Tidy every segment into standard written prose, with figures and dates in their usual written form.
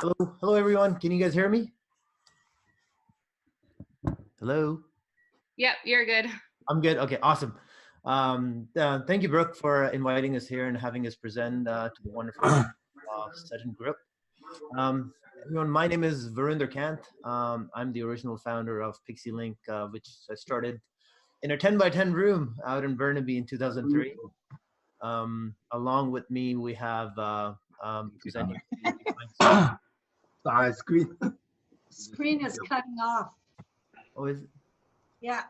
Hello, hello everyone. Can you guys hear me? Hello. Yep, you're good. I'm good. Okay, awesome. Thank you, Brooke, for inviting us here and having us present to the wonderful Sudden Group. Everyone, my name is Verinder Kant. I'm the original founder of Pixilink, which I started in a 10 by 10 room out in Burnaby in 2003. Along with me, we have presenting. Sorry, screen. Screen is cutting off. Oh, is it? Yeah,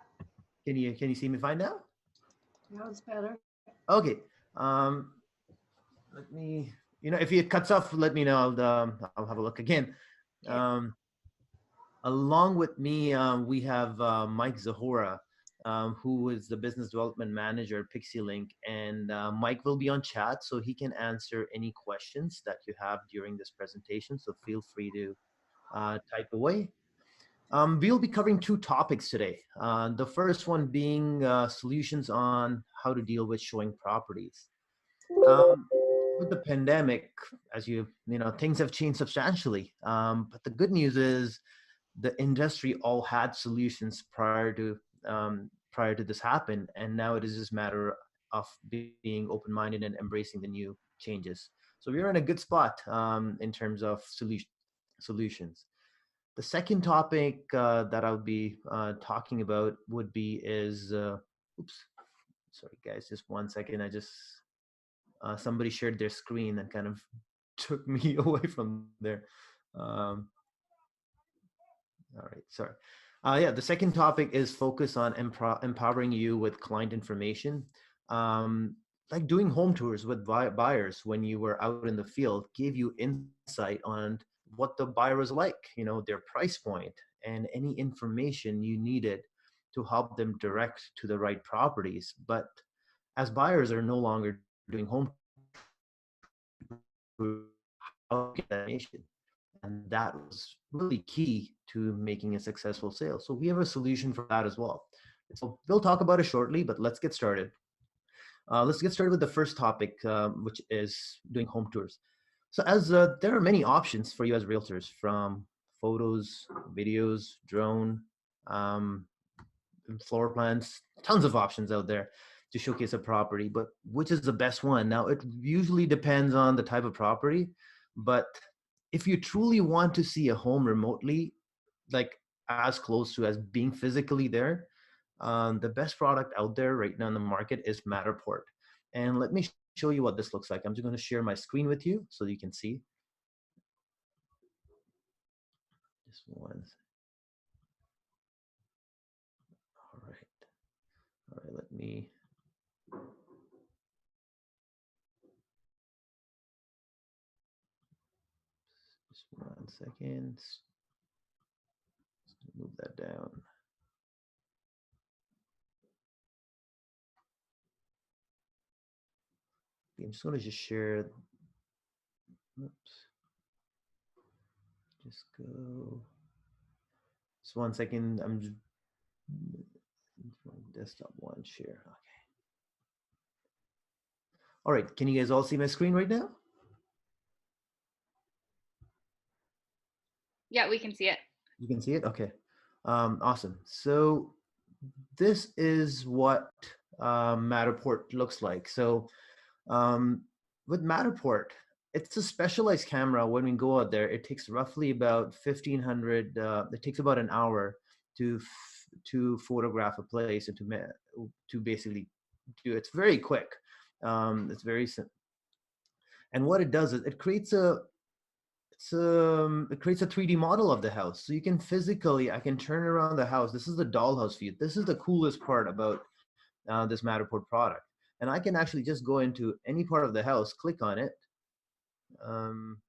Can you see me fine now? that was better. Okay. Let me, if it cuts off, let me know. I'll have a look again. Along with me, we have Mike Zahora, who is the business development manager at Pixilink, and Mike will be on chat, so he can answer any questions that you have during this presentation. So feel free to type away. We'll be covering two topics today. The first one being solutions on how to deal with showing properties. With the pandemic, as things have changed substantially. But the good news is the industry all had solutions prior to this happen, and now it is just a matter of being open-minded and embracing the new changes. So we're in a good spot in terms of solutions. The second topic that I'll be talking about would be oops, sorry guys, just 1 second. I just somebody shared their screen and kind of took me away from there. All right, sorry. Yeah, the second topic is focus on empowering you with client information. Like doing home tours with buyers when you were out in the field gave you insight on what the buyer was like, their price point and any information you needed to help them direct to the right properties. But as buyers are no longer doing home tours, how to get that information? And that was really key to making a successful sale. So we have a solution for that as well. So we'll talk about it shortly, but let's get started. Let's get started with the first topic, which is doing home tours. So as there are many options for you as realtors, from photos, videos, drone, floor plans, tons of options out there to showcase a property, but which is the best one? Now, it usually depends on the type of property, but if you truly want to see a home remotely, like as close to as being physically there, the best product out there right now in the market is Matterport. And let me show you what this looks like. I'm just going to share my screen with you so you can see. Just one. All right, let me. Just 1 second. Just move that down. I'm just going to share. Oops. Just go. Just 1 second. I'm just desktop one share. Okay. All right. Can you guys all see my screen right now? Yeah, we can see it. You can see it? Okay. Awesome. So this is what Matterport looks like. So with Matterport, it's a specialized camera. When we go out there, it takes roughly about 1,500. It takes about an hour to photograph a place and to basically do. It's very quick. It's very simple. And what it does is it creates a 3D model of the house. So you can I can turn around the house. This is the Dollhouse View. This is the coolest part about this Matterport product. And I can actually just go into any part of the house, click on it. I'm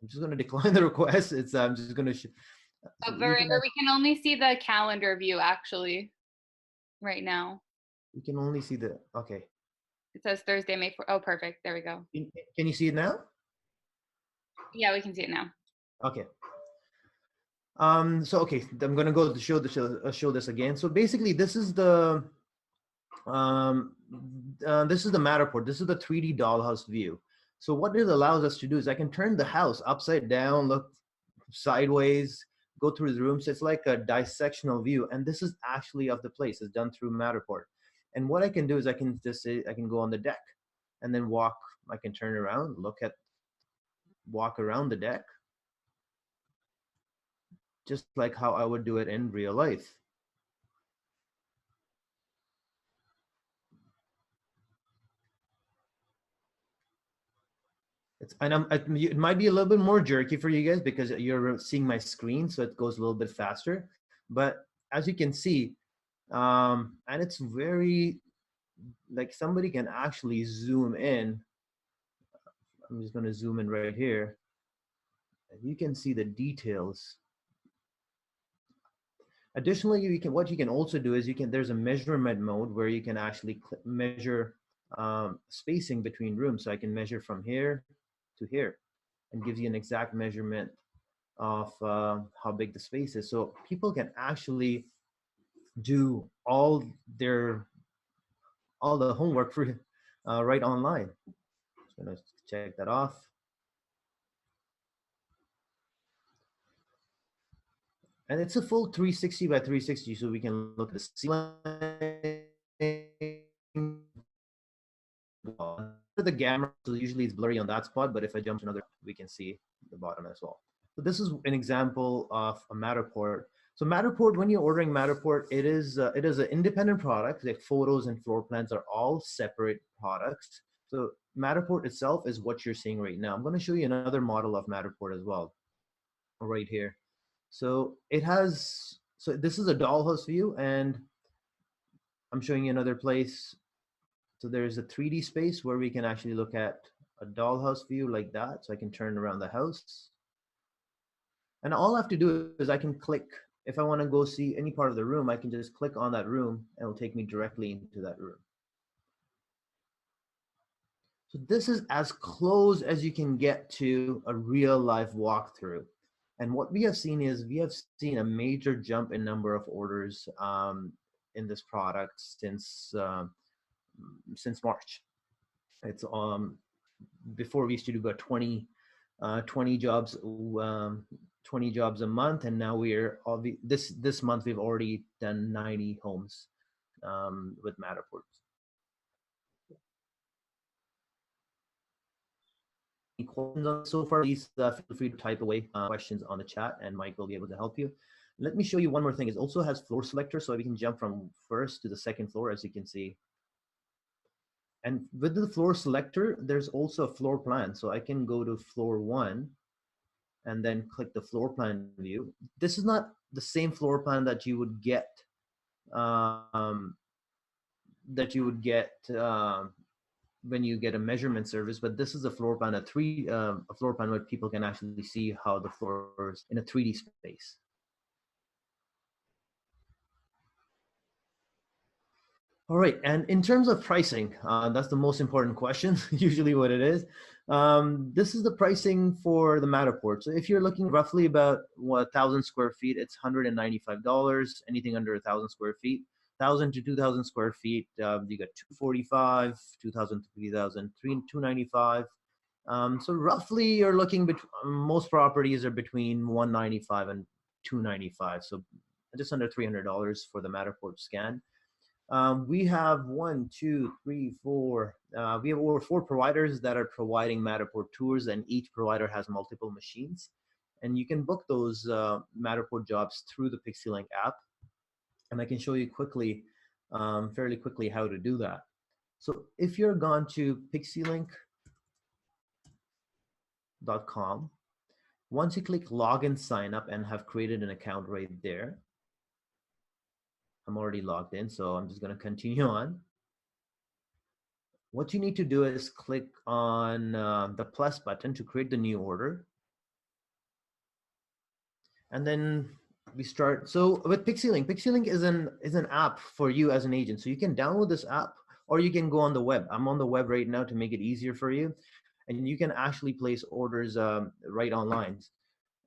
just going to decline the request. I'm just going to. Verinder, we can only see the calendar view actually right now. You can only see okay. It says Thursday, May 4th. Oh, perfect. There we go. Can you see it now? Yeah, we can see it now. Okay. So okay, I'm gonna go to show this again. So basically, this is the Matterport. This is the 3D Dollhouse View. So what it allows us to do is I can turn the house upside down, look sideways, go through the rooms. It's like a dissectional view. And this is actually of the place. It's done through Matterport. And what I can do is I can just say, I can go on the deck and then walk. I can turn around, walk around the deck, just like how I would do it in real life. It might be a little bit more jerky for you guys because you're seeing my screen, so it goes a little bit faster. But as you can see, and it's very, like, somebody can actually zoom in. I'm just going to zoom in right here. And you can see the details. Additionally, what you can also do is there's a measurement mode where you can actually measure spacing between rooms. So I can measure from here to here and gives you an exact measurement of how big the space is. So people can actually do all the homework for right online. Just gonna check that off. And it's a full 360 by 360, so we can look at the ceiling. The camera, so usually it's blurry on that spot, but if I jump to another, we can see the bottom as well. So this is an example of a Matterport. So Matterport, when you're ordering Matterport, it is an independent product. Like photos and floor plans are all separate products. So Matterport itself is what you're seeing right now. I'm going to show you another model of Matterport as well, right here. So this is a dollhouse view, and I'm showing you another place. So there's a 3D space where we can actually look at a dollhouse view like that. So I can turn around the house. And all I have to do is I can click. If I want to go see any part of the room, I can just click on that room and it'll take me directly into that room. So this is as close as you can get to a real life walkthrough. And what we have seen is we have seen a major jump in number of orders in this product since March. It's before we used to do about 20 jobs 20 jobs a month, and now this month we've already done 90 homes with Matterport. Any questions on so far, please feel free to type away questions on the chat and Mike will be able to help you. Let me show you one more thing. It also has floor selector, so we can jump from first to the second floor, as you can see. And with the floor selector, there's also a floor plan. So I can go to floor 1 and then click the floor plan view. This is not the same floor plan that you would get when you get a measurement service, but this is a floor plan, a floor plan where people can actually see how the floor is in a 3D space. All right, and in terms of pricing, that's the most important question, usually what it is. This is the pricing for the Matterport. So if you're looking roughly about 1,000 square feet, it's $195. Anything under 1,000 square feet, 1,000 to 2,000 square feet, you got $245, 2,000 to 3,000, $295. So roughly you're looking between, most properties are between $195 and $295. So just under $300 for the Matterport scan. We have we have over 4 providers that are providing Matterport tours, and each provider has multiple machines. And you can book those Matterport jobs through the Pixilink app. And I can show you quickly, fairly quickly, how to do that. So if you're gone to pixilink.com, once you click login sign up and have created an account right there, I'm already logged in, so I'm just going to continue on. What you need to do is click on the plus button to create the new order. And then we start. So with Pixilink is an app for you as an agent. So you can download this app or you can go on the web. I'm on the web right now to make it easier for you. And you can actually place orders right online.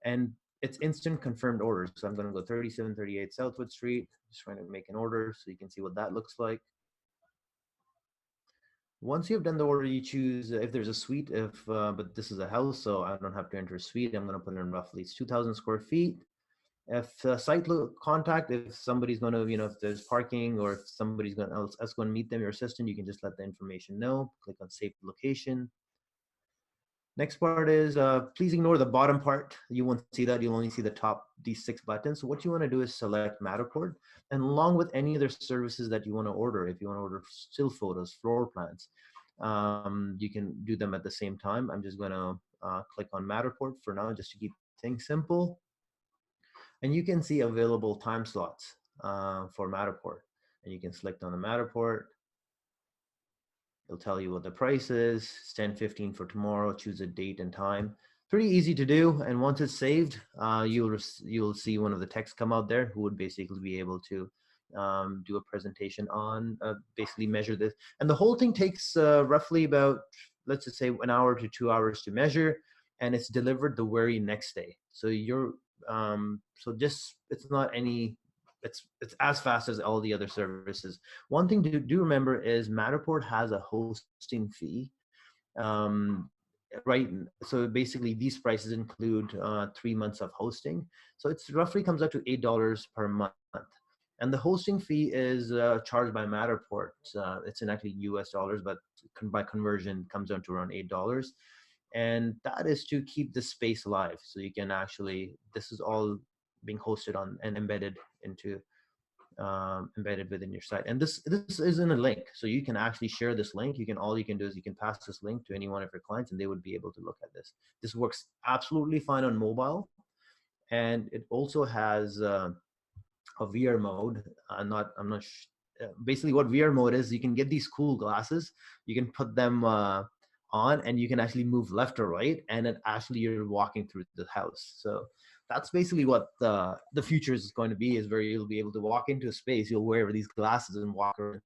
And it's instant confirmed orders. So I'm going to go 3738 Southwood Street. Just trying to make an order so you can see what that looks like. Once you've done the order, you choose if there's a suite, but this is a house, so I don't have to enter a suite. I'm going to put in roughly it's 2,000 square feet. If site contact, if somebody's going to, if there's parking or if somebody's going else going to meet them, your assistant, you can just let the information know. Click on save location. Next part is please ignore the bottom part. You won't see that. You'll only see the top, these 6 buttons. So what you want to do is select Matterport, and along with any other services that you want to order. If you want to order still photos, floor plans, you can do them at the same time. I'm just going to click on Matterport for now, just to keep things simple. And you can see available time slots for Matterport. And you can select on the Matterport. It'll tell you what the price is. It's 10:15 for tomorrow. Choose a date and time. Pretty easy to do. And once it's saved, you'll see one of the texts come out there who would basically be able to do a presentation on basically measure this. And the whole thing takes roughly about, let's just say, 1 hour to 2 hours to measure, and it's delivered the very next day. So it's not any. It's as fast as all the other services. One thing to do remember is Matterport has a hosting fee, right? So basically these prices include 3 months of hosting. So it's roughly comes out to $8 per month. And the hosting fee is charged by Matterport. It's in actually US dollars, but by conversion comes down to around $8. And that is to keep the space alive. So you can actually, this is all being hosted on and embedded within your site. And this is in a link, so you can actually share this link. All you can do is you can pass this link to any one of your clients, and they would be able to look at this. This works absolutely fine on mobile, and it also has a Veer mode. Basically what Veer mode is, you can get these cool glasses, you can put them on, and you can actually move left or right, and then actually you're walking through the house. So that's basically what the future is going to be, is where you'll be able to walk into a space, you'll wear these glasses and walk around,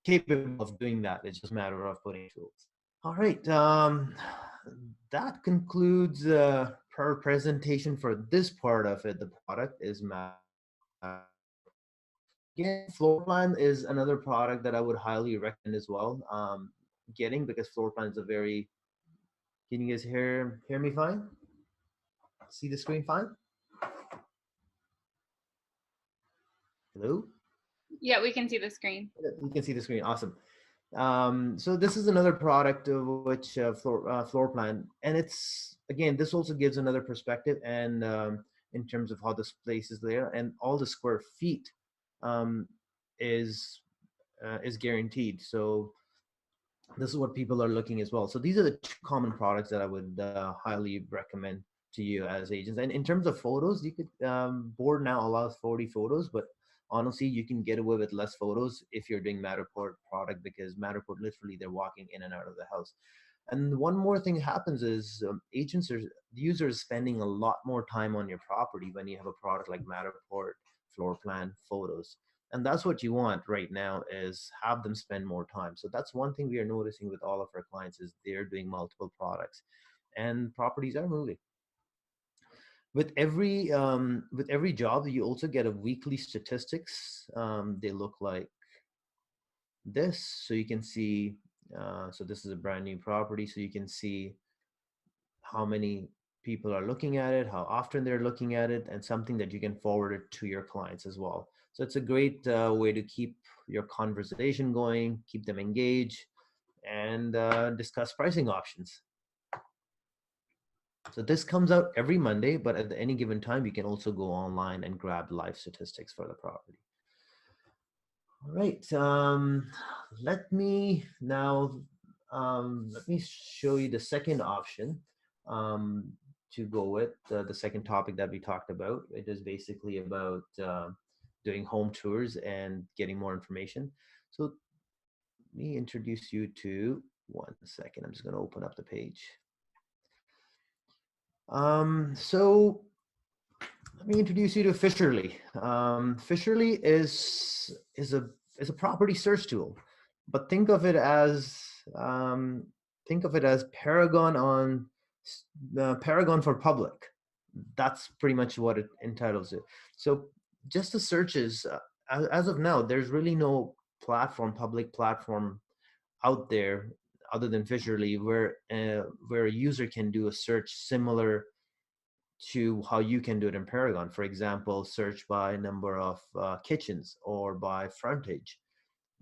capable of doing that. It's just a matter of putting tools. All right, that concludes our presentation for this part of it. The product is again, floor plan is another product that I would highly recommend as well, getting, because floor plan is a very, can you guys hear me fine? See the screen fine? Hello? Yeah, we can see the screen. You can see the screen. Awesome. So this is another product of which floor plan, and it's, again, this also gives another perspective, and in terms of how this place is there, and all the square feet is guaranteed. So this is what people are looking as well. So these are the 2 common products that I would highly recommend to you as agents. And in terms of photos, you could, board now allows 40 photos, but honestly, you can get away with less photos if you're doing Matterport product, because Matterport, literally, they're walking in and out of the house. And one more thing happens is users spending a lot more time on your property when you have a product like Matterport, floor plan, photos. And that's what you want right now, is have them spend more time. So that's one thing we are noticing with all of our clients, is they're doing multiple products, and properties are moving. With every job, you also get a weekly statistics. They look like this, so you can see. So this is a brand new property, so you can see how many people are looking at it, how often they're looking at it, and something that you can forward it to your clients as well. So it's a great way to keep your conversation going, keep them engaged, and discuss pricing options. So this comes out every Monday, but at any given time, you can also go online and grab live statistics for the property. All right, let me show you the second option to go with. The second topic that we talked about. It is basically about doing home tours and getting more information. So let me introduce you to, 1 second, I'm just going to open up the page. So let me introduce you to Fisherly. Fisherly is a property search tool, but think of it as Paragon Paragon for public. That's pretty much what it entitles it. So just the searches, as of now, there's really no public platform out there other than Fisherly where a user can do a search similar to how you can do it in Paragon. For example, search by number of kitchens or by frontage.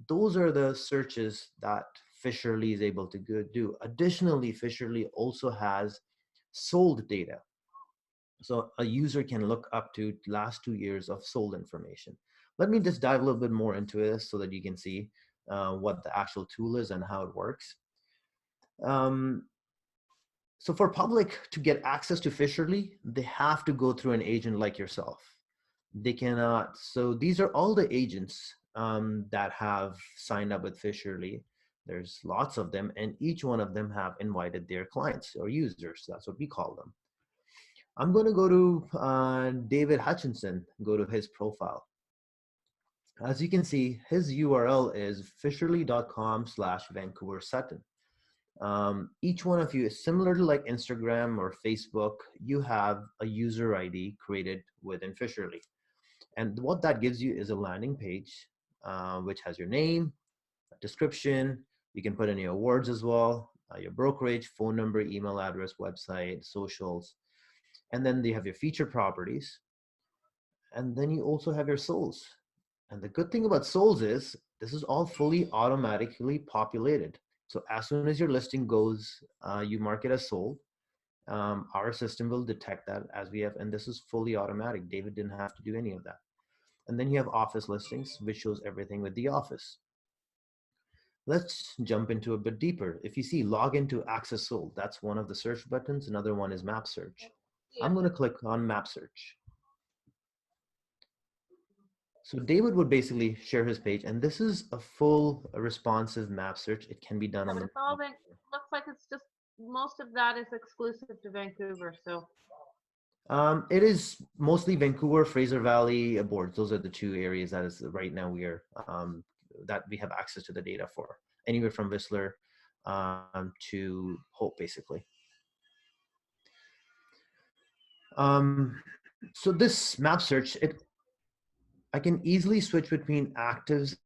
Those are the searches that Fisherly is able to do. Additionally, Fisherly also has sold data. So a user can look up to last 2 years of sold information. Let me just dive a little bit more into this so that you can see what the actual tool is and how it works. Um, so for public to get access to Fisherly, they have to go through an agent like yourself. They cannot. So these are all the agents that have signed up with Fisherly. There's lots of them, and each one of them have invited their clients or users. That's what we call them. I'm going to go to David Hutchinson, go to his profile. As you can see, his URL is fisherly.com/Vancouver Sutton. Each one of you is similar to like Instagram or Facebook. You have a user ID created within Fisherly. And what that gives you is a landing page, which has your name, description. You can put in your awards as well, your brokerage, phone number, email address, website, socials. And then you have your featured properties. And then you also have your souls. And the good thing about souls is this is all fully automatically populated. So as soon as your listing goes, you mark it as sold. Our system will detect that as we have, and this is fully automatic. David didn't have to do any of that. And then you have office listings, which shows everything with the office. Let's jump into a bit deeper. If you see log into access sold, that's one of the search buttons. Another one is map search. I'm going to click on map search. So David would basically share his page, and this is a full responsive map search. It can be done on the. It's all looks like it's just most of that is exclusive to Vancouver. So. It is mostly Vancouver, Fraser Valley boards. Those are the two areas that is right now we are that we have access to the data for. Anywhere from Whistler to Hope, basically. So this map search, I can easily switch between actives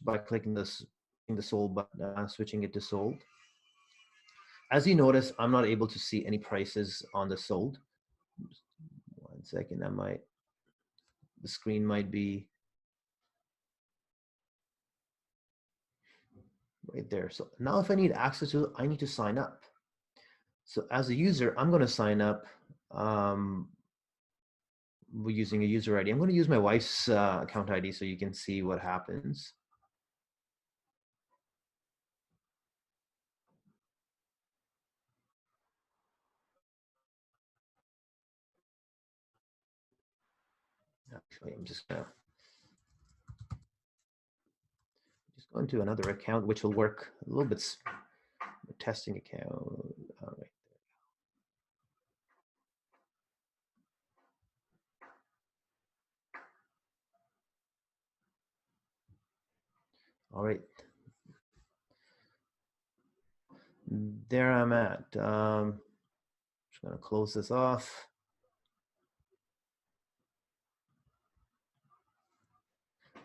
by clicking this in the sold button, switching it to sold. As you notice, I'm not able to see any prices on the sold. 1 second, the screen might be right there. So now if I need access to it, I need to sign up. So as a user, I'm going to sign up using a user ID. I'm going to use my wife's account ID so you can see what happens. Actually, I'm just going to go into another account, which will work a little bit. Testing account. All right. All right. There I'm at. Just going to close this off.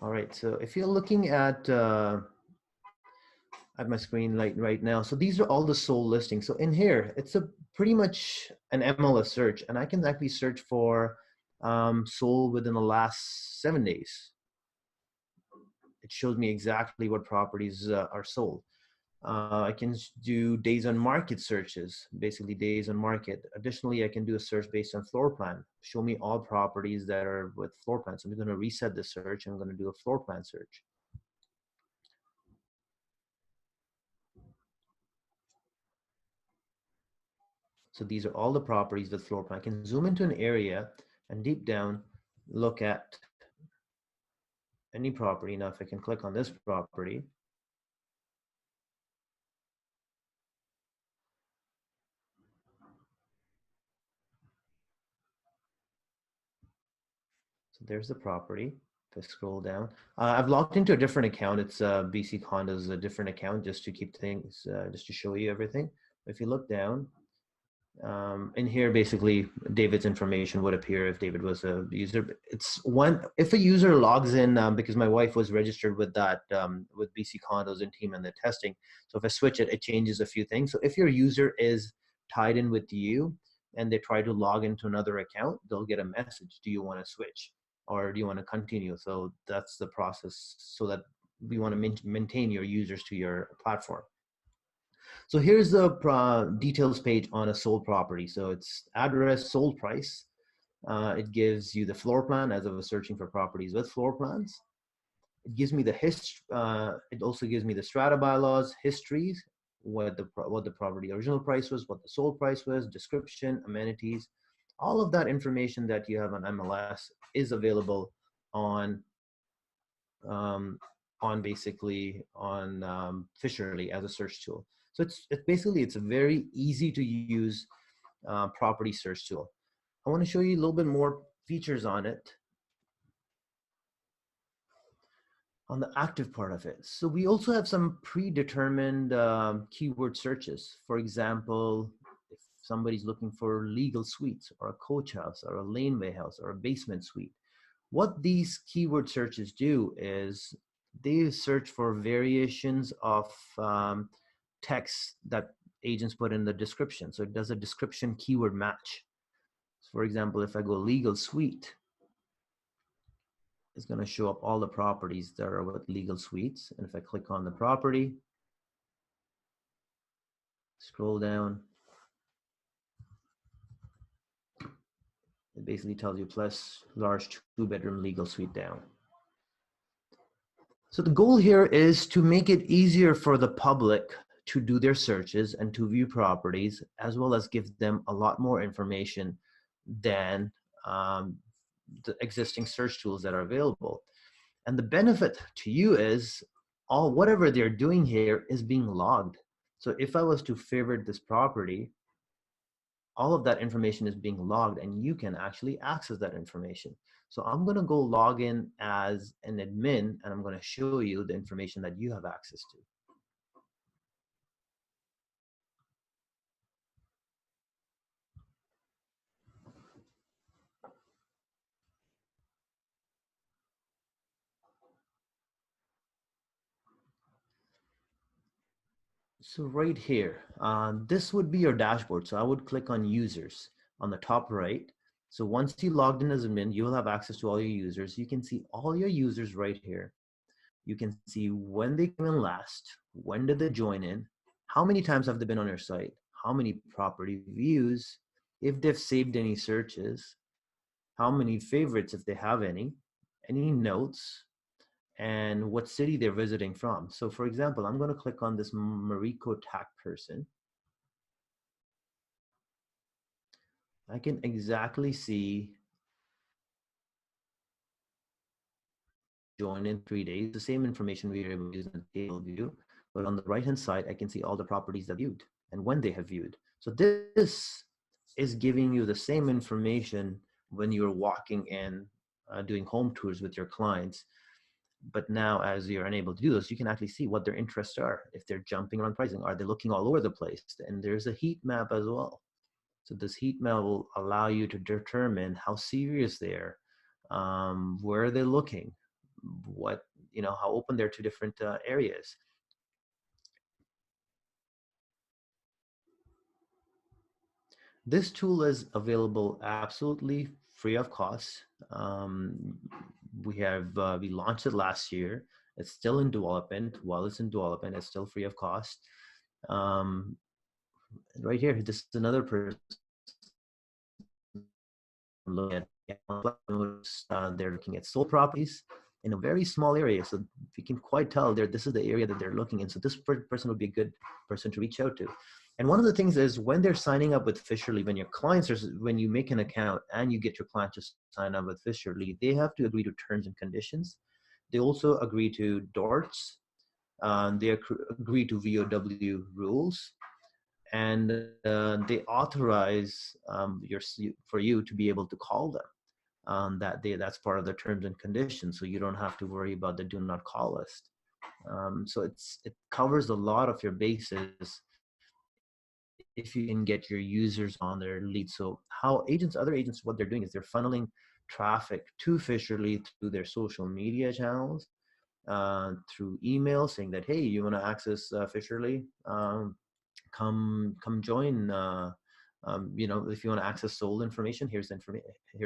All right. So if you're looking at my screen right now, so these are all the sold listings. So in here, it's a pretty much an MLS search, and I can actually search for sold within the last 7 days. It shows me exactly what properties are sold. I can do days on market searches, basically days on market. Additionally, I can do a search based on floor plan. Show me all properties that are with floor plans. I'm going to reset the search. I'm going to do a floor plan search. So these are all the properties with floor plan. I can zoom into an area and deep down look at any property. Now, if I can click on this property, so there's the property. If I scroll down, I've logged into a different account. It's BC Condos, a different account just to keep things, just to show you everything. If you look down, In here, basically, David's information would appear if David was a user. It's one, if a user logs in, because my wife was registered with that, with BC Condos and team and the testing. So if I switch it, it changes a few things. So if your user is tied in with you and they try to log into another account, they'll get a message. Do you want to switch or do you want to continue? So that's the process, so that we want to maintain your users to your platform. So here's the details page on a sold property. So it's address, sold price. It gives you the floor plan as I was searching for properties with floor plans. It gives me the history. It also gives me the strata bylaws, histories, what the property original price was, what the sold price was, description, amenities. All of that information that you have on MLS is available on basically on Fisherly as a search tool. So it's basically, it's a very easy to use property search tool. I want to show you a little bit more features on it, on the active part of it. So we also have some predetermined keyword searches. For example, if somebody's looking for legal suites or a coach house or a laneway house or a basement suite, what these keyword searches do is they search for variations of text that agents put in the description. So it does a description keyword match. So for example, if I go legal suite, it's going to show up all the properties that are with legal suites. And if I click on the property, scroll down, it basically tells you plus large 2-bedroom legal suite down. So the goal here is to make it easier for the public to do their searches and to view properties, as well as give them a lot more information than the existing search tools that are available. And the benefit to you is whatever they're doing here is being logged. So if I was to favorite this property, all of that information is being logged and you can actually access that information. So I'm going to go log in as an admin and I'm going to show you the information that you have access to. So right here, this would be your dashboard. So I would click on users on the top right. So once you logged in as admin, you will have access to all your users. You can see all your users right here. You can see when they came in last, when did they join in, how many times have they been on your site, how many property views, if they've saved any searches, how many favorites if they have any notes, and what city they're visiting from. So for example, I'm going to click on this Mariko Tack person. I can exactly see join in 3 days, the same information we were able to use in the table view, but on the right hand side, I can see all the properties that viewed and when they have viewed. So this is giving you the same information when you're walking in, doing home tours with your clients. But now as you're unable to do this, you can actually see what their interests are. If they're jumping around pricing, are they looking all over the place? And there's a heat map as well. So this heat map will allow you to determine how serious they are, where they're looking, what, how open they're to different areas. This tool is available absolutely free of cost. We launched it last year. It's still in development. While it's in development, it's still free of cost. Right here, this is another person looking at they're looking at sold properties in a very small area. So you can quite tell this is the area that they're looking in. So this person would be a good person to reach out to. And one of the things is when they're signing up with Fisherly, when you make an account and you get your client to sign up with Fisherly, they have to agree to terms and conditions. They also agree to DORTs. They agree to VOW rules. And they authorize for you to be able to call them. That's part of the terms and conditions, so you don't have to worry about the do not call list. So it covers a lot of your bases if you can get your users on their lead. So how other agents, what they're doing is they're funneling traffic to Fisherly through their social media channels, through email saying that, hey, you want to access Fisherly, come join. You know, if you want to access sold information, here's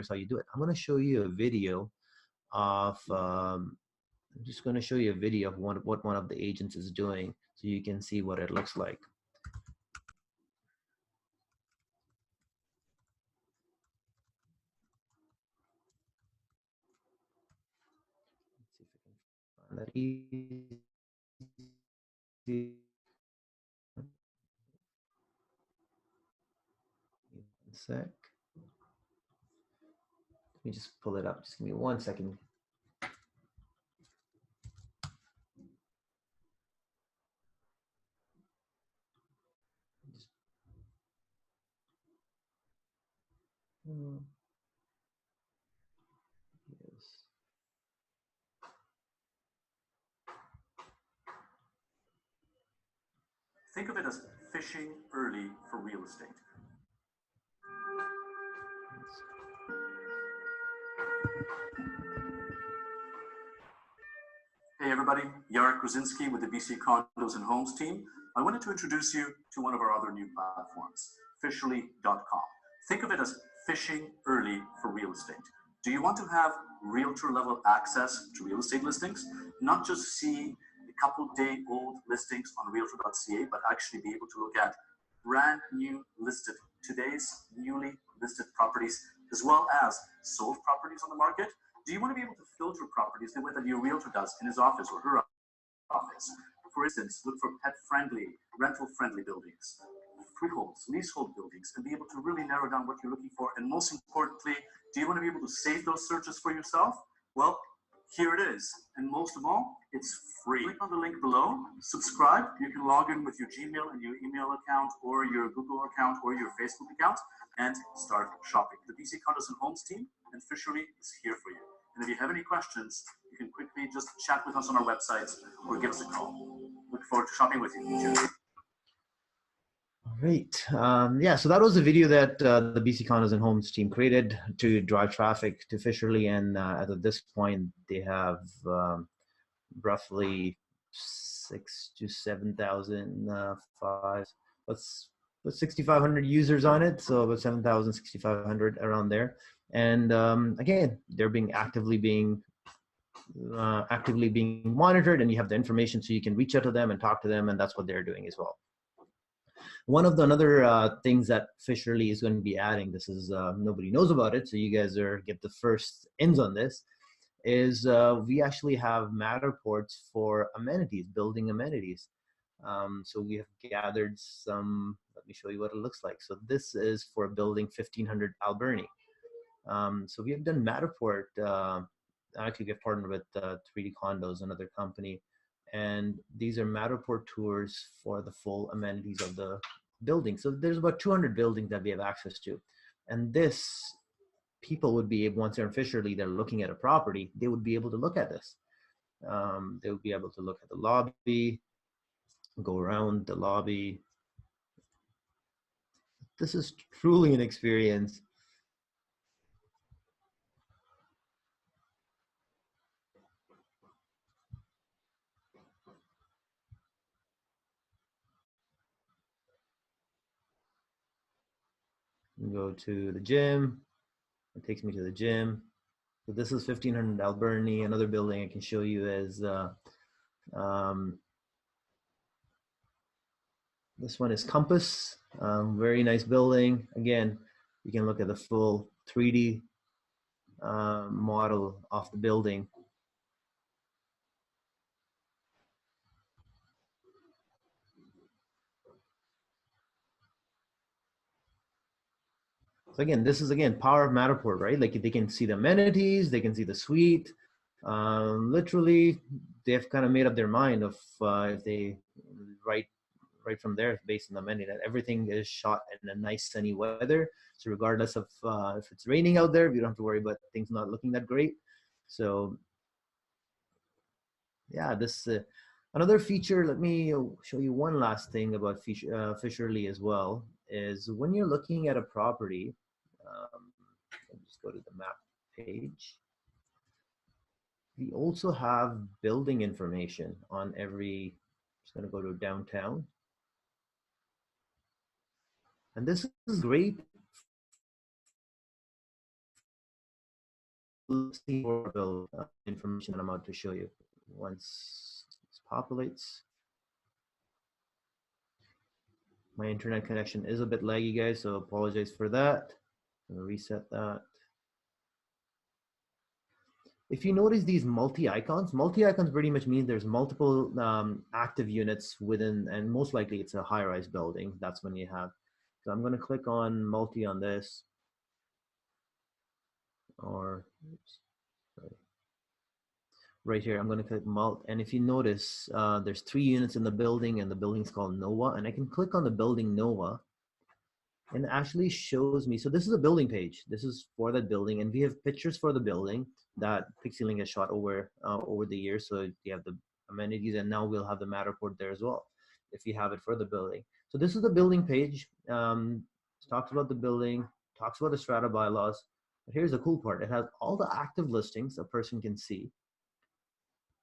how you do it. I'm going to show you a video of I'm just going to show you a video of what one of the agents is doing so you can see what it looks like. Let's see if I can find that easy. One sec. Let me just pull it up. Just give me 1 second. Yes. Think of it as fishing early for real estate. Hey everybody, Jarek Krasinski with the BC Condos and Homes team. I wanted to introduce you to one of our other new platforms, Fisherly.com. Think of it as fishing early for real estate. Do you want to have realtor level access to real estate listings? Not just see a couple day old listings on realtor.ca, but actually be able to look at brand new listed, today's newly listed properties, as well as sold properties on the market? Do you want to be able to filter properties the way that your realtor does in his office or her office? For instance, look for pet-friendly, rental-friendly buildings, freeholds, leasehold buildings, and be able to really narrow down what you're looking for. And most importantly, do you want to be able to save those searches for yourself? Well, here it is. And most of all, it's free. Click on the link below, subscribe. You can log in with your Gmail and your email account or your Google account or your Facebook account and start shopping. The BC Condos and Homes team and Fisherly is here for you. And if you have any questions, you can quickly just chat with us on our website or give us a call. Look forward to shopping with you. Cheers. All right. Yeah, so that was the video that the BC Condos and Homes team created to drive traffic to Fisherly. And at this point, they have roughly 6,000 to 7,000 what's 6,500 users on it. So about 7,000, 6,500 around there. And again, they're actively being monitored, and you have the information so you can reach out to them and talk to them, and that's what they're doing as well. One of the other things that Fisherly is going to be adding, this is nobody knows about it, so you guys get the first ins on this, is we actually have Matterports for amenities, building amenities. So we have gathered some, let me show you what it looks like. So this is for building 1500 Alberni. So we have done Matterport. Actually, we've partnered with 3D Condos, another company, and these are Matterport tours for the full amenities of the building. So there's about 200 buildings that we have access to, and this people would be able, once they're in Fisherly, they're looking at a property, they would be able to look at this. They would be able to look at the lobby, go around the lobby. This is truly an experience. Go to the gym. It takes me to the gym. So this is 1500 Alberni. Another building I can show you is this one is Compass. Very nice building. Again, you can look at the full 3D model of the building. So again, this is power of Matterport, right? Like they can see the amenities, they can see the suite. Literally, they've kind of made up their mind of if they right from there based on the amenity that everything is shot in a nice sunny weather. So regardless of if it's raining out there, you don't have to worry about things not looking that great. So yeah, this another feature. Let me show you one last thing about Fisherly as well. is when you're looking at a property, let me just go to the map page. We also have building information on every, just going to go to downtown. And this is great for build information I'm about to show you. Once this populates, my internet connection is a bit laggy, guys, so apologize for that. I'm gonna reset that. If you notice these multi-icons pretty much means there's multiple active units within, and most likely it's a high-rise building. That's when you have. So I'm going to click on multi on this, or oops, sorry. Right here, I'm going to click mult. And if you notice, there's 3 units in the building, and the building's called Nova. And I can click on the building Nova, and it actually shows me. So this is a building page. This is for that building, and we have pictures for the building that Pixilink has shot over the years. So you have the amenities, and now we'll have the Matterport there as well, if you have it for the building. So this is the building page. Talks about the building, talks about the strata bylaws. But here's the cool part. It has all the active listings a person can see.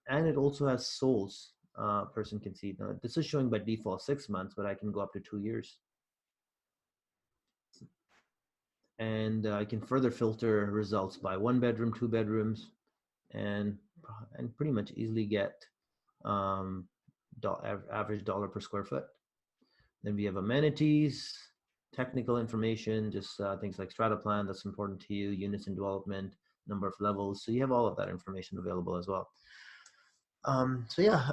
And it also has souls a person can see. Now, this is showing by default 6 months, but I can go up to 2 years. And I can further filter results by 1 bedroom, 2 bedrooms, and pretty much easily get average dollar per square foot. Then we have amenities, technical information, just things like strata plan that's important to you, units in development, number of levels. So you have all of that information available as well. So yeah,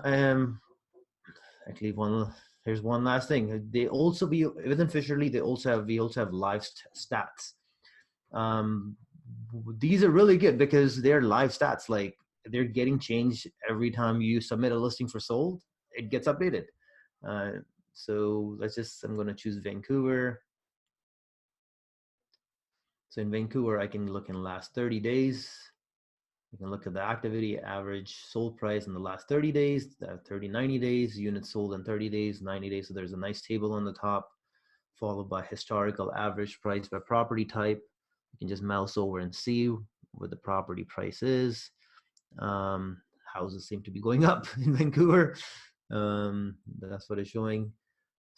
actually here's one last thing. They also within Fisherly, we also have live stats. These are really good because they're live stats. Like, they're getting changed every time you submit a listing for sold. It gets updated. So I'm going to choose Vancouver. So in Vancouver, I can look in the last 30 days. You can look at the activity, average sold price in the last 30 days, 30, 90 days, units sold in 30 days, 90 days. So there's a nice table on the top, followed by historical average price by property type. You can just mouse over and see what the property price is. Houses seem to be going up in Vancouver. That's what it's showing.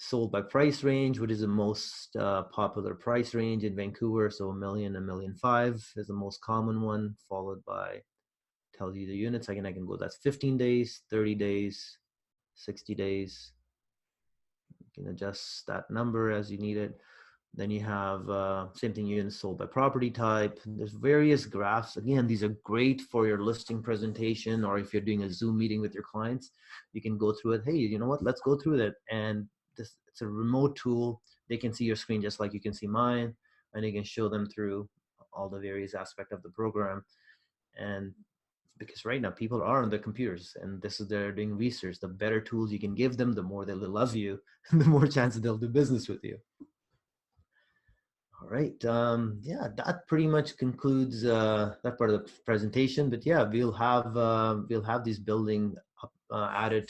Sold by price range, which is the most popular price range in Vancouver. So $1 million, $1.5 million is the most common one, followed by, tells you the units. Again, I can go, that's 15 days, 30 days, 60 days. You can adjust that number as you need it. Then you have same thing, units sold by property type. There's various graphs. Again, these are great for your listing presentation, or if you're doing a Zoom meeting with your clients, you can go through it. Hey, you know what? Let's go through that. And it's a remote tool. They can see your screen just like you can see mine, and you can show them through all the various aspects of the program. And because right now people are on their computers, and they're doing research. The better tools you can give them, the more they'll love you, the more chances they'll do business with you. All right. Yeah, that pretty much concludes that part of the presentation. But yeah, we'll have this building added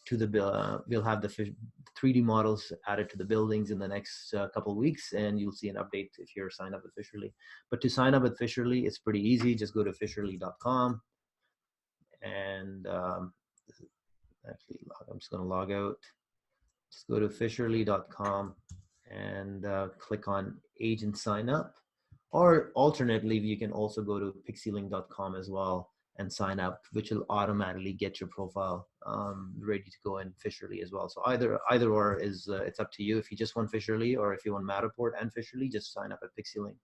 to the we'll have the 3D models added to the buildings in the next couple of weeks, and you'll see an update if you're signed up with Fisherly. But to sign up with Fisherly, it's pretty easy. Just go to fisherly.com, and actually, I'm just going to log out. Just go to fisherly.com and click on agent sign up, or alternately you can also go to pixilink.com as well and sign up, which will automatically get your profile ready to go in Fisherly as well. So either or is it's up to you. If you just want Fisherly, or if you want Matterport and Fisherly, just sign up at Pixilink.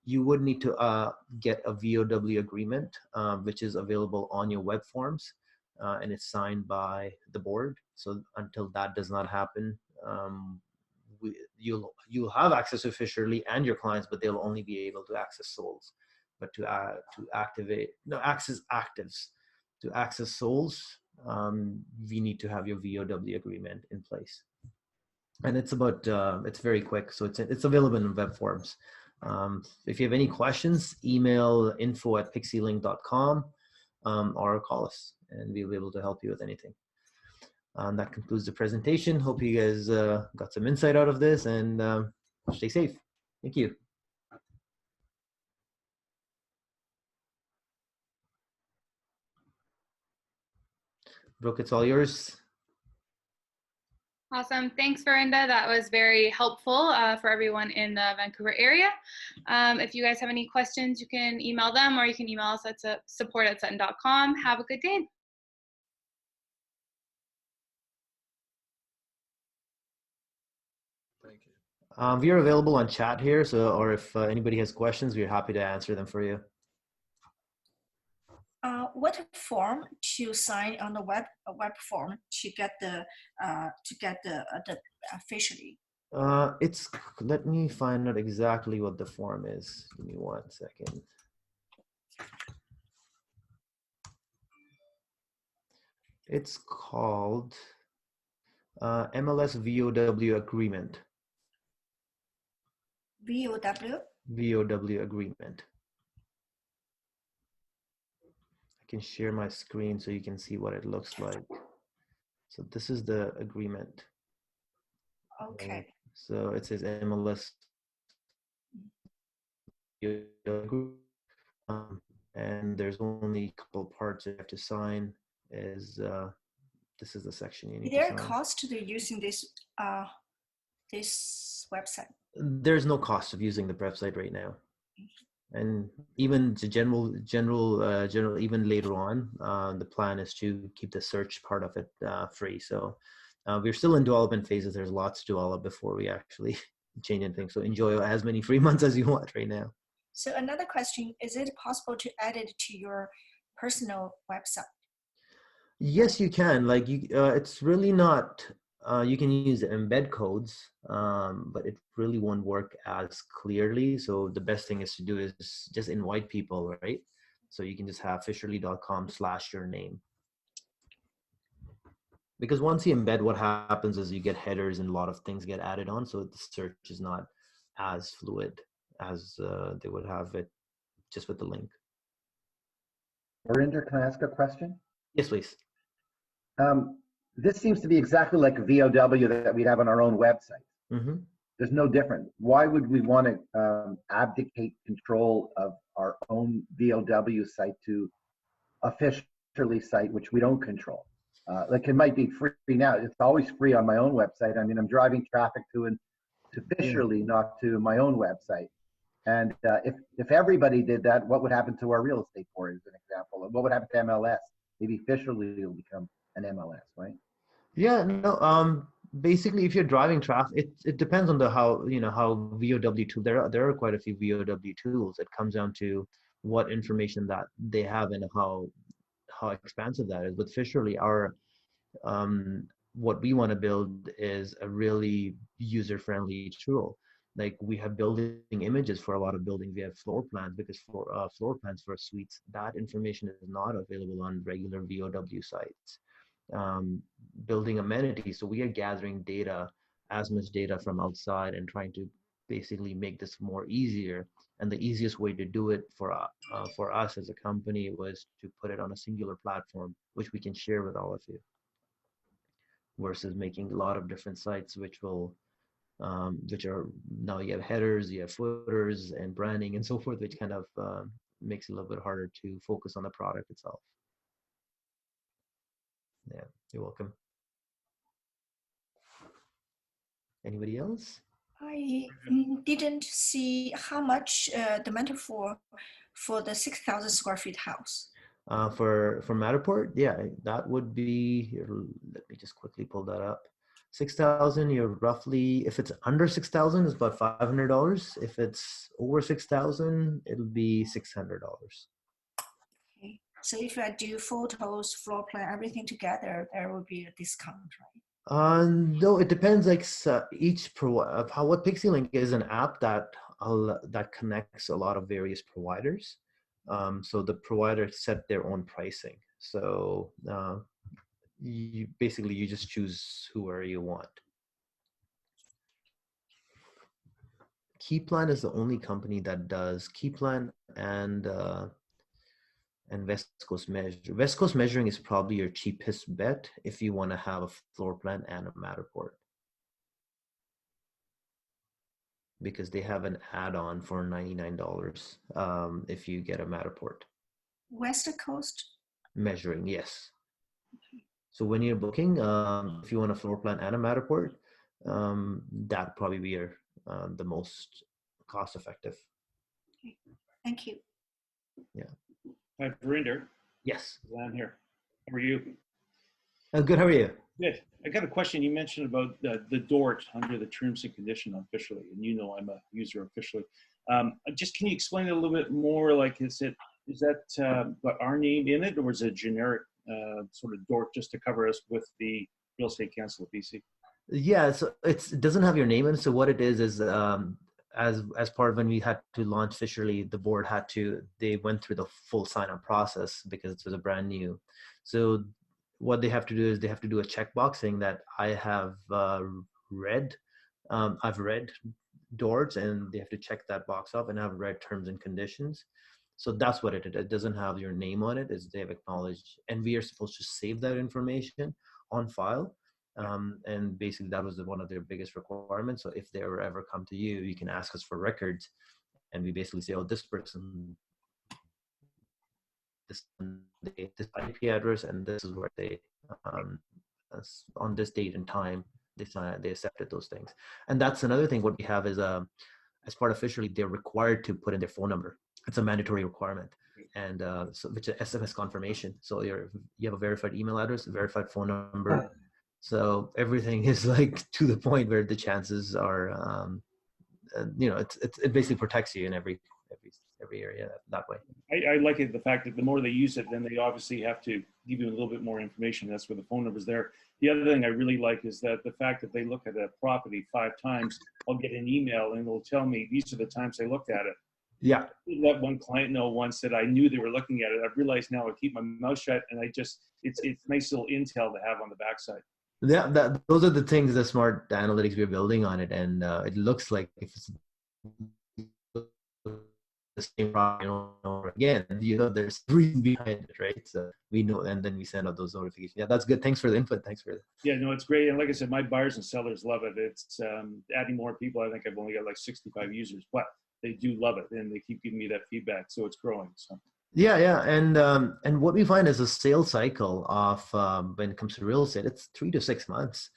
You would need to get a VOW agreement, which is available on your web forms, and it's signed by the board. So until that does not happen, you'll have access to Fisherly and your clients, but they'll only be able to access souls. But to access actives, to access souls, we need to have your VOW agreement in place. And it's about it's very quick, so it's available in web forms. If you have any questions, email info@pixilink.com, or call us, and we'll be able to help you with anything. That concludes the presentation. Hope you guys got some insight out of this, and stay safe. Thank you. Brooke, it's all yours. Awesome. Thanks, Verinda. That was very helpful for everyone in the Vancouver area. If you guys have any questions, you can email them, or you can email us at support@sutton.com. Have a good day. Thank you. We are available on chat here, so or if anybody has questions, we're happy to answer them for you. What form to sign on the web form to get the officially? It's, let me find out exactly what the form is. Give me 1 second. It's called MLS VOW agreement. VOW? VOW agreement. I can share my screen so you can see what it looks like. So this is the agreement. Okay. So it says MLS and there's only a couple parts you have to sign. Is this is the section you need Is there to a sign. cost to using this website? There's no cost of using the website right now, and even the general even later on, the plan is to keep the search part of it free. So we're still in development phases. There's lots to develop before we actually change anything. So enjoy as many free months as you want right now. So another question, is it possible to add it to your personal website? Yes, you can. Like you, it's really not. You can use embed codes, but it really won't work as clearly. So the best thing is to do is just invite people, right? So you can just have fisherly.com/your name. Because once you embed, what happens is you get headers and a lot of things get added on. So the search is not as fluid as they would have it just with the link. Orinder, can I ask a question? Yes, please. This seems to be exactly like a VOW that we'd have on our own website. Mm-hmm. There's no different. Why would we want to abdicate control of our own VOW site to officially site, which we don't control? Like it might be free now. It's always free on my own website. I mean, I'm driving traffic to Fisherly, not to my own website. And if everybody did that, what would happen to our real estate board, as an example? What would happen to MLS? Maybe Fisherly will become an MLS, right? Yeah, no. Basically, if you're driving traffic, it depends on the how VOW tool. There are quite a few VOW tools. It comes down to what information that they have and how expansive that is. With Fisherly, our what we want to build is a really user-friendly tool. Like we have building images for a lot of buildings. We have floor plans because floor plans for suites, that information is not available on regular VOW sites. Building amenities. So we are gathering data, as much data from outside, and trying to basically make this more easier. And the easiest way to do it for us as a company was to put it on a singular platform, which we can share with all of you, versus making a lot of different sites, which will which are now you have headers, you have footers, and branding and so forth, which kind of makes it a little bit harder to focus on the product itself. Yeah, you're welcome. Anybody else? I didn't see how much the rental for the 6,000 square feet house. For Matterport, yeah, that would be here. Let me just quickly pull that up. 6,000. You're roughly, if it's under 6,000, it's about $500. If it's over 6,000, it'll be $600. Okay. So if I do photos, floor plan, everything together, there will be a discount, right? No, it depends. Like what Pixilink is an app that connects a lot of various providers. So the providers set their own pricing. So you just choose whoever you want. Keyplan is the only company that does Keyplan and and West Coast Measure. West Coast Measuring is probably your cheapest bet if you want to have a floor plan and a Matterport, because they have an add-on for $99 if you get a Matterport. West Coast? Measuring, yes. So when you're booking, if you want a floor plan and a Matterport, that probably be your the most cost effective. Okay. Thank you. Yeah. Hi, Verinder. Yes. I'm here. How are you? Good. How are you? Good. I got a question. You mentioned about the DORT under the terms and condition officially, and you know I'm a user officially. Just can you explain it a little bit more? Like, is that got our name in it, or is it generic sort of DORT just to cover us with the Real Estate Council of BC? Yeah. So it doesn't have your name in it. So what it is as part of when we had to launch officially, the board they went through the full sign-up process because it was a brand new. So what they have to do is they have to do a checkbox saying that I have I've read DORT, and they have to check that box off, and I've read terms and conditions. So that's what it is. It doesn't have your name on it. It's they've acknowledged, and we are supposed to save that information on file. And basically that was one of their biggest requirements. So if they ever come to you, you can ask us for records, and we basically say, oh, this person, this IP address, and this is where they on this date and time they accepted those things. And that's another thing. What we have is as part of officially, they're required to put in their phone number. It's a mandatory requirement, and so which is SMS confirmation. So you have a verified email address, a verified phone number. So everything is like to the point where the chances are, it basically protects you in every area that way. I like it, the fact that the more they use it, then they obviously have to give you a little bit more information. That's where the phone number's there. The other thing I really like is that the fact that they look at a property 5 times, I'll get an email and it'll tell me these are the times they looked at it. Yeah. I let one client know once that I knew they were looking at it. I've realized now I keep my mouth shut, and it's nice little intel to have on the backside. Yeah, those are the things, the smart analytics we're building on it, and it looks like if it's the same problem again, there's reason behind it, right? So we know, and then we send out those notifications. Yeah, that's good. Thanks for the input. Thanks for that. Yeah, no, it's great. And like I said, my buyers and sellers love it. It's adding more people. I think I've only got like 65 users, but they do love it, and they keep giving me that feedback. So it's growing. So. Yeah, and what we find is a sales cycle of when it comes to real estate, it's 3 to 6 months.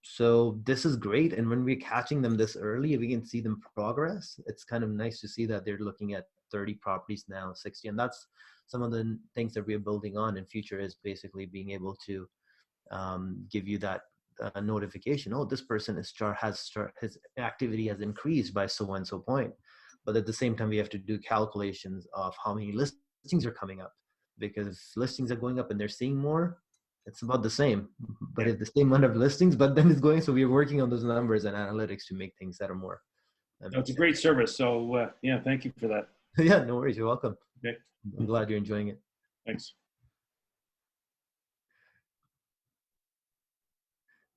So this is great, and when we're catching them this early, we can see them progress. It's kind of nice to see that they're looking at 30 properties now, 60, and that's some of the things that we're building on in future is basically being able to give you that notification. Oh, this person his activity has increased by so and so point. But at the same time, we have to do calculations of how many listings are coming up, because if listings are going up and they're seeing more, it's about the same. But it's the same amount of listings, but then it's going. So we're working on those numbers and analytics to make things that are more. It's a great service. So yeah, thank you for that. Yeah, no worries. You're welcome. Okay. I'm glad you're enjoying it. Thanks.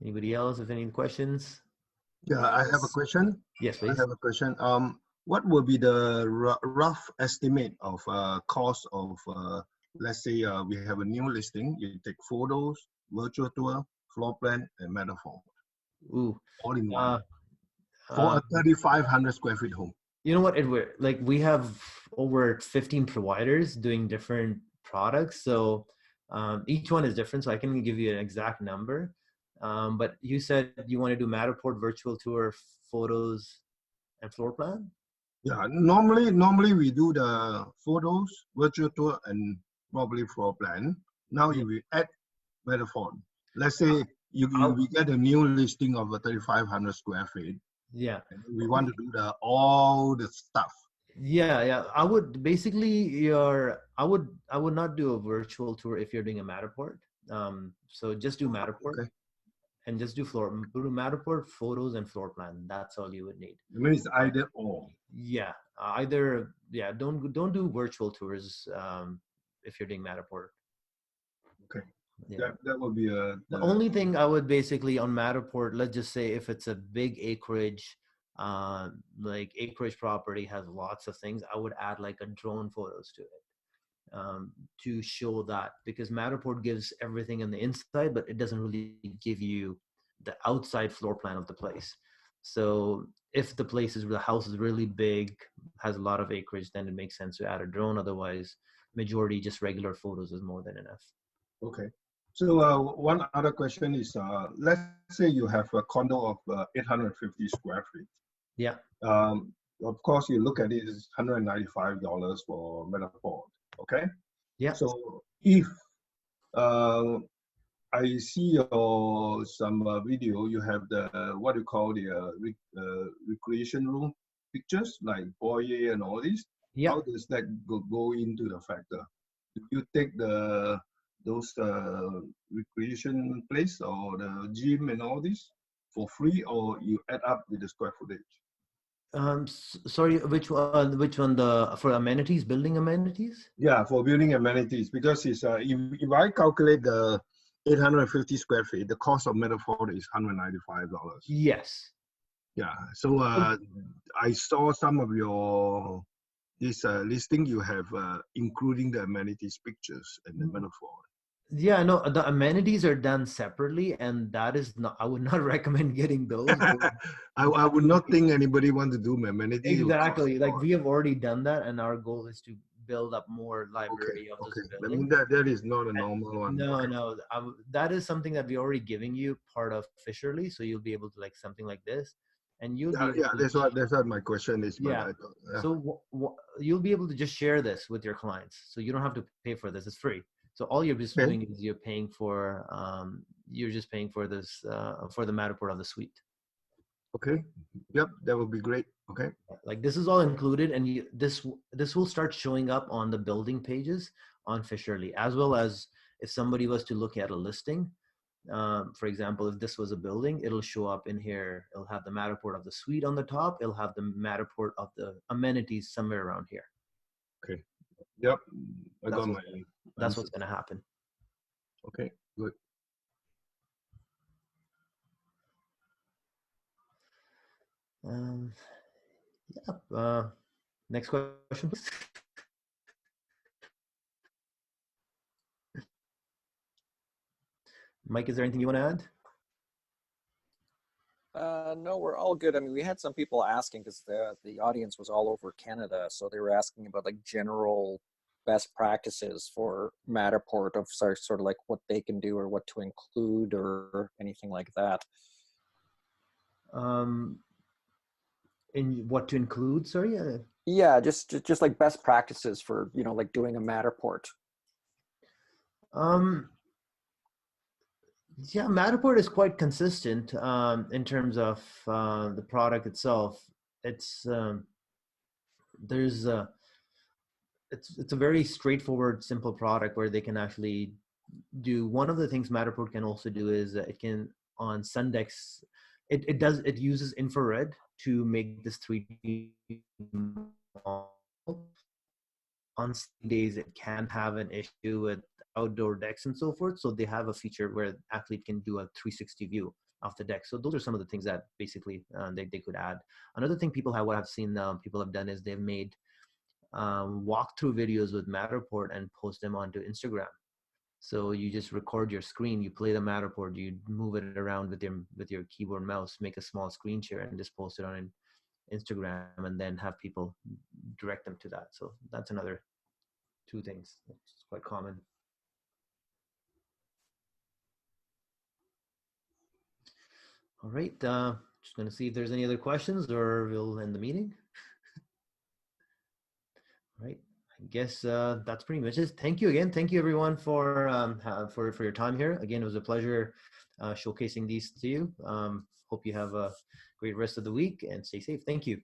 Anybody else have any questions? Yeah, I have a question. Yes, please. I have a question. What will be the rough estimate of cost of, let's say we have a new listing, you take photos, virtual tour, floor plan, and Matterport. Ooh. All in one. For a 3,500 square feet home. You know what, Edward? Like we have over 15 providers doing different products. So each one is different. So I can give you an exact number. But you said you want to do Matterport, virtual tour, photos, and floor plan? Yeah, normally we do the photos, virtual tour, and probably floor plan. Now if we add Matterport, let's say we get a new listing of a 3,500 square feet. Yeah. And we want to do all the stuff. Yeah. I would basically I would not do a virtual tour if you're doing a Matterport. So just do Matterport. Okay. And just do Matterport, photos, and floor plan. That's all you would need. It means either or. Yeah, either. Yeah, don't do virtual tours if you're doing Matterport. Okay. Yeah. That would be the only thing I would basically on Matterport. Let's just say if it's a big acreage, like acreage property has lots of things, I would add like a drone photos to it. to show that, because Matterport gives everything on the inside, but it doesn't really give you the outside floor plan of the place. So if the place is, the house is really big, has a lot of acreage, then it makes sense to add a drone. Otherwise, majority just regular photos is more than enough. Okay. So one other question is, let's say you have a condo of 850 square feet. Yeah. Of course, you look at it, it's $195 for Matterport. Okay. Yeah. So if I see your some video, you have the what you call the recreation room pictures like foyer and all this. Yeah. How does that go into the factor? Do you take those recreation place or the gym and all this for free, or you add up with the square footage? Sorry, which one? Which one? The for amenities, building amenities? Yeah, for building amenities, because it's if I calculate the 850 square feet, the cost of Matterport is $195. Yes. Yeah. So I saw some of your this listing you have, including the amenities pictures and the Matterport. Yeah, no, the amenities are done separately, and that is not, I would not recommend getting those. I would not think anybody want to do amenities. Exactly. Like we have already done that, and our goal is to build up more library of Okay. this I building. mean, that is not a normal one. No, no, that is something that we're already giving you part of officially, so you'll be able to like something like this, and you'll be able Yeah, to that's what my question is. But yeah. I thought, yeah. So you'll be able to just share this with your clients, so you don't have to pay for this. It's free. So all you're just doing is you're paying for you're just paying for this for the Matterport of the suite. Okay. Yep, that would be great. Okay. Like this is all included, and this will start showing up on the building pages on Fisherly, as well as if somebody was to look at a listing. For example, if this was a building, it'll show up in here. It'll have the Matterport of the suite on the top. It'll have the Matterport of the amenities somewhere around here. Okay. Yep. That's what's going to happen. Okay, good. Yeah. Next question, please. Mike, is there anything you want to add? No, we're all good. I mean, we had some people asking because the audience was all over Canada, so they were asking about like general best practices for Matterport of sort of like what they can do or what to include or anything like that. In what to include? Sorry. Yeah, just like best practices for like doing a Matterport. Yeah, Matterport is quite consistent in terms of the product itself. It's it's a very straightforward, simple product where they can actually do. One of the things Matterport can also do is it can on Sundex. It uses infrared to make this 3D model. On some days it can have an issue with outdoor decks and so forth, so they have a feature where athlete can do a 360 view of the deck. So those are some of the things that basically they could add. Another thing what I've seen people have done is they've made walkthrough videos with Matterport and post them onto Instagram. So you just record your screen, you play the Matterport, you move it around with your keyboard mouse, make a small screen share, and just post it on Instagram, and then have people direct them to that. So that's another two things. It's quite common. All right, just going to see if there's any other questions, or we'll end the meeting. All right, I guess that's pretty much it. Thank you again. Thank you everyone for your time here. Again, it was a pleasure showcasing these to you. Hope you have a great rest of the week and stay safe. Thank you.